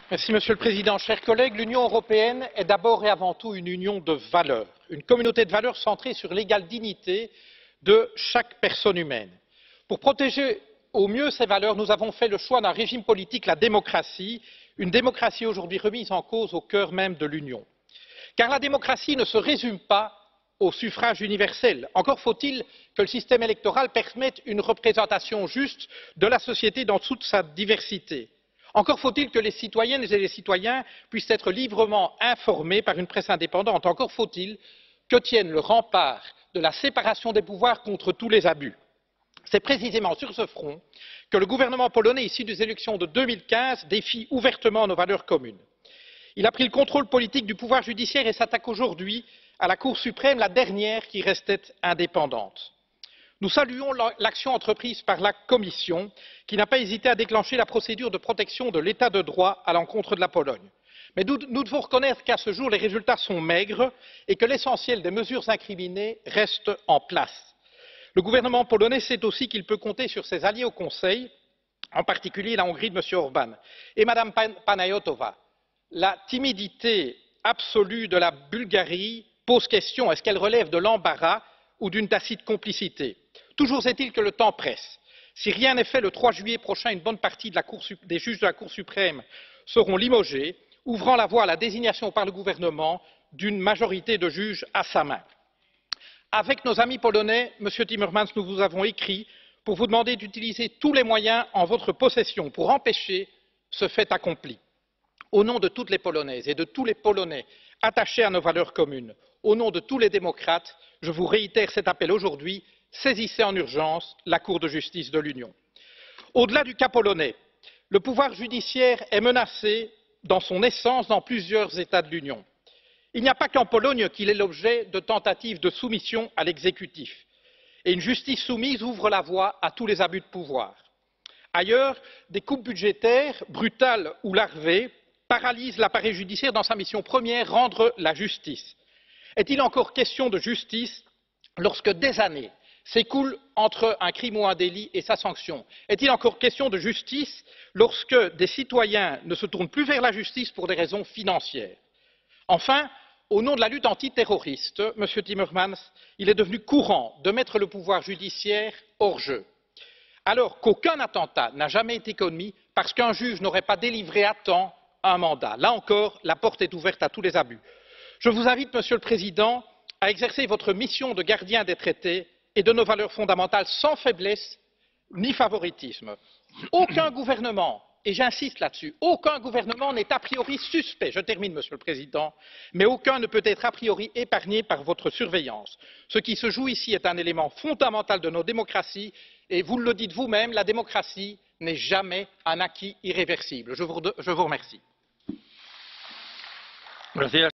Monsieur le Président. Chers collègues, l'Union européenne est d'abord et avant tout une union de valeurs, une communauté de valeurs centrée sur l'égale dignité de chaque personne humaine. Pour protéger au mieux ces valeurs, nous avons fait le choix d'un régime politique, la démocratie, une démocratie aujourd'hui remise en cause au cœur même de l'Union. Car la démocratie ne se résume pas au suffrage universel. Encore faut-il que le système électoral permette une représentation juste de la société dans toute sa diversité. Encore faut-il que les citoyennes et les citoyens puissent être librement informés par une presse indépendante. Encore faut-il que tienne le rempart de la séparation des pouvoirs contre tous les abus. C'est précisément sur ce front que le gouvernement polonais, issu des élections de 2015, défie ouvertement nos valeurs communes. Il a pris le contrôle politique du pouvoir judiciaire et s'attaque aujourd'hui à la Cour suprême, la dernière qui restait indépendante. Nous saluons l'action entreprise par la Commission, qui n'a pas hésité à déclencher la procédure de protection de l'état de droit à l'encontre de la Pologne. Mais nous devons reconnaître qu'à ce jour, les résultats sont maigres et que l'essentiel des mesures incriminées reste en place. Le gouvernement polonais sait aussi qu'il peut compter sur ses alliés au Conseil, en particulier la Hongrie de M. Orbán. Et Mme Panayotova, la timidité absolue de la Bulgarie pose question. Est-ce qu'elle relève de l'embarras ou d'une tacite complicité? Toujours est-il que le temps presse. Si rien n'est fait, le 3 juillet prochain, une bonne partie des juges de la Cour suprême seront limogés, ouvrant la voie à la désignation par le gouvernement d'une majorité de juges à sa main. Avec nos amis polonais, Monsieur Timmermans, nous vous avons écrit pour vous demander d'utiliser tous les moyens en votre possession pour empêcher ce fait accompli. Au nom de toutes les Polonaises et de tous les Polonais attachés à nos valeurs communes, au nom de tous les démocrates, je vous réitère cet appel aujourd'hui, saisissez en urgence la Cour de justice de l'Union. Au-delà du cas polonais, le pouvoir judiciaire est menacé dans son essence dans plusieurs États de l'Union. Il n'y a pas qu'en Pologne qu'il est l'objet de tentatives de soumission à l'exécutif. Et une justice soumise ouvre la voie à tous les abus de pouvoir. Ailleurs, des coupes budgétaires, brutales ou larvées, paralysent l'appareil judiciaire dans sa mission première, rendre la justice. Est-il encore question de justice lorsque des années s'écoulent entre un crime ou un délit et sa sanction? Est-il encore question de justice lorsque des citoyens ne se tournent plus vers la justice pour des raisons financières? Enfin, au nom de la lutte antiterroriste, Monsieur Timmermans, il est devenu courant de mettre le pouvoir judiciaire hors jeu, alors qu'aucun attentat n'a jamais été commis parce qu'un juge n'aurait pas délivré à temps un mandat. Là encore, la porte est ouverte à tous les abus. Je vous invite, Monsieur le Président, à exercer votre mission de gardien des traités et de nos valeurs fondamentales sans faiblesse ni favoritisme. Aucun gouvernement, et j'insiste là-dessus, aucun gouvernement n'est a priori suspect, je termine Monsieur le Président, mais aucun ne peut être a priori épargné par votre surveillance. Ce qui se joue ici est un élément fondamental de nos démocraties et vous le dites vous-même, la démocratie n'est jamais un acquis irréversible. Je vous remercie.